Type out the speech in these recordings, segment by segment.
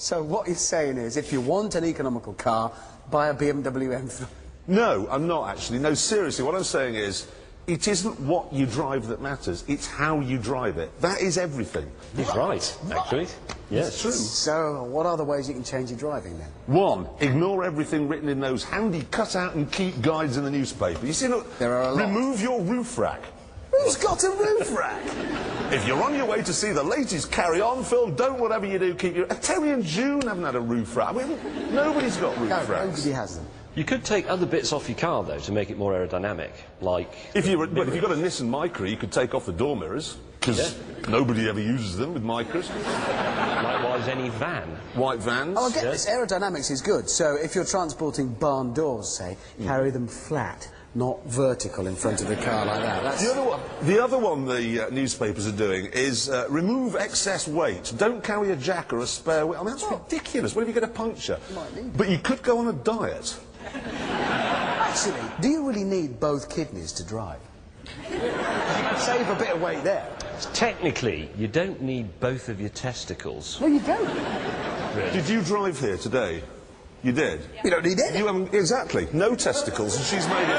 So what you're saying is, if you want an economical car, buy a BMW M3. No, I'm not actually. No, seriously, what I'm saying is, it isn't what you drive that matters, it's how you drive it. That is everything. He's right, actually. Yes. It's true. So, what are the ways you can change your driving then? One, ignore everything written in those handy cut-out and keep guides in the newspaper. You see, look, There are a lot. remove your roof rack. Who's got a roof rack? If you're on your way to see the latest carry-on film, don't whatever you do keep your... Terry and June haven't had a roof rack. I mean, nobody's got roof racks. Nobody has them. You could take other bits off your car, though, to make it more aerodynamic, like... If you've got a Nissan Micra, you could take off the door mirrors, because nobody ever uses them with Micras. Likewise, any van. White vans. Oh, I get this. Aerodynamics is good. So, if you're transporting barn doors, say, carry them flat, not vertical in front of the car like that. That's... The other one the newspapers are doing is remove excess weight. Don't carry a jack or a spare wheel. I mean, that's ridiculous. What if you get a puncture? But you could go on a diet. Actually, do you really need both kidneys to drive? You can save a bit of weight there. Technically, you don't need both of your testicles. No, you don't. Really. Did you drive here today? You did? You don't need any. You haven't, exactly. No testicles, and she's made it...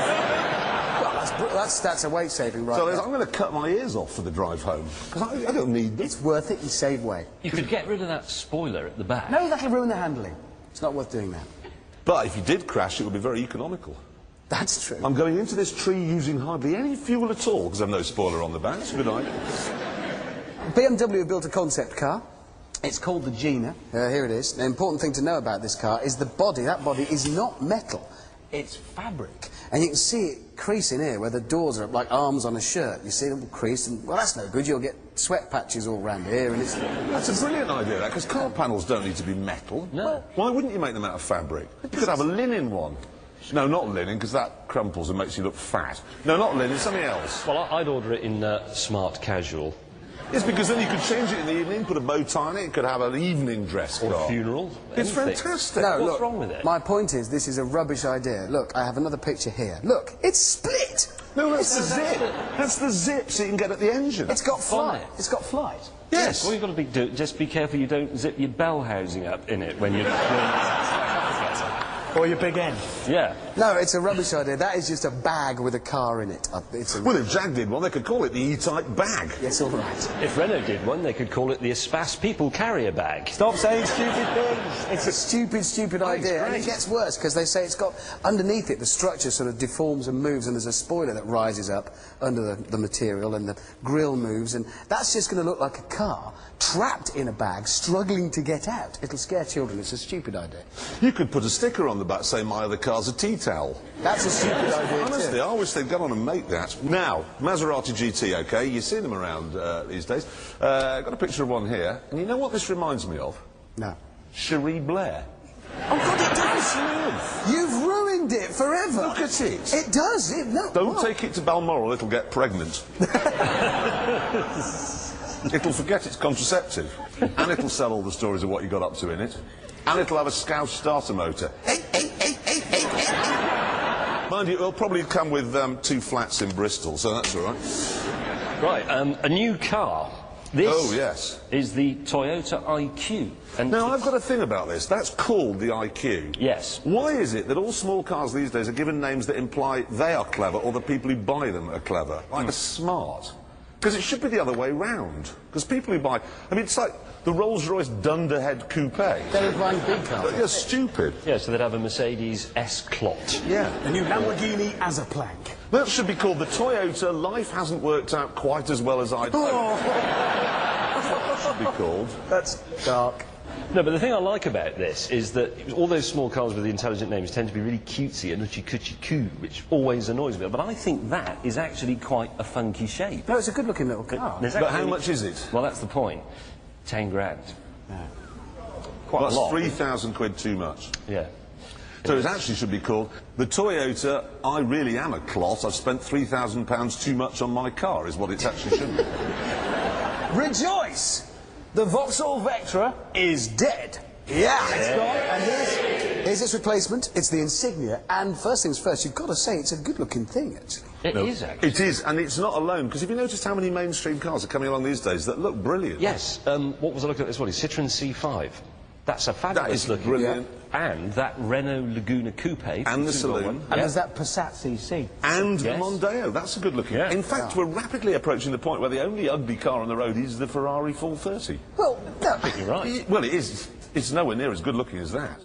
Well, that's a weight saving right So there. I'm going to cut my ears off for the drive home, because I don't need them. It's worth it, you save weight. You could get rid of that spoiler at the back. No, that'll ruin the handling. It's not worth doing that. But if you did crash, it would be very economical. That's true. I'm going into this tree using hardly any fuel at all, because I've no spoiler on the back. It's a good idea. BMW built a concept car. It's called the Gina. Here it is. The important thing to know about this car is the body. That body is not metal. It's fabric. And you can see it creasing here where the doors are up like arms on a shirt. You see them creased and, well, that's no good. You'll get sweat patches all round here and it's... That's a brilliant idea, that, because car panels don't need to be metal. No. Well, why wouldn't you make them out of fabric? You could have a linen one. No, not linen, because that crumples and makes you look fat. No, not linen, something else. Well, I'd order it in smart casual. Yes, because then you could change it in the evening, put a bow tie on it, it could have an evening dress Or car. a funeral. It's anything. fantastic. No, What's look, wrong with it? my point is, this is a rubbish idea. Look, I have another picture here. Look, it's split. No, that's the zip. That's the zip so you can get at the engine. It's got flight. Bonnet. It's got flight. Yes. All you've got to do, just be careful you don't zip your bell housing up in it when you're... Or your big end. Yeah. No, it's a rubbish idea. That is just a bag with a car in it. It's a... Well, if Jag did one, they could call it the E-Type bag. Yes, all right. If Renault did one, they could call it the Espas People Carrier Bag. Stop saying stupid things. It's a stupid, stupid idea. And it gets worse because they say it's got, underneath it, the structure sort of deforms and moves and there's a spoiler that rises up under the material and the grille moves and that's just going to look like a car trapped in a bag, struggling to get out. It'll scare children. It's a stupid idea. You could put a sticker on the back saying, my other car's a tea towel. That's a stupid idea Honestly, too. I wish they'd go on and make that. Now, Maserati GT, OK, you see them around these days. Got a picture of one here, and you know what this reminds me of? No. Cherie Blair. Oh, God, it does! You've ruined it forever! Look at it! It does! No, Don't what? take it to Balmoral, it'll get pregnant. It'll forget it's contraceptive. And it'll sell all the stories of what you got up to in it. And it'll have a Scouse starter motor. Mind you, it'll probably come with 2 flats in Bristol, so that's all right. Right, a new car. This Oh, yes. is the Toyota IQ. And Now, I've got a thing about this. That's called the IQ. Yes. Why is it that all small cars these days are given names that imply they are clever or the people who buy them are clever? Like the Smart. Because it should be the other way round. Because people who buy... I mean, it's like the Rolls-Royce Dunderhead Coupe. They're buying big cars. You're stupid. Yeah, so they'd have a Mercedes S-Clot. Yeah. The new Lamborghini Azaplank. That should be called the Toyota Life Hasn't Worked Out Quite As Well As I'd Hoped. That's what it should be called. That's dark. No, but the thing I like about this is that all those small cars with the intelligent names tend to be really cutesy and hoochie-coochie-coo, which always annoys me. But I think that is actually quite a funky shape. No, it's a good-looking little car. There's But how actually- much is it? Well, that's the point. 10 grand. Yeah. Quite That's a lot. 3,000 quid too much. Yeah. So it actually should be called the Toyota I Really Am a Clot. I've spent £3,000 too much on my car, is what it actually should be. Rejoice! The Vauxhall Vectra is dead. Yeah, it's gone. And here's its replacement. It's the Insignia. And first things first, you've got to say it's a good-looking thing, actually. It is actually. It is, and it's not alone, because have you noticed how many mainstream cars are coming along these days that look brilliant? Yes. What was I looking at this morning? Citroen C5. That's a fabulous looking. Brilliant. And that Renault Laguna Coupe. And the saloon. And there's that Passat CC. And Yes. the Mondeo, that's a good looking. Yeah. In fact, we're rapidly approaching the point where the only ugly car on the road is the Ferrari 430. Well, no. You're right. Well, it is. It's nowhere near as good looking as that.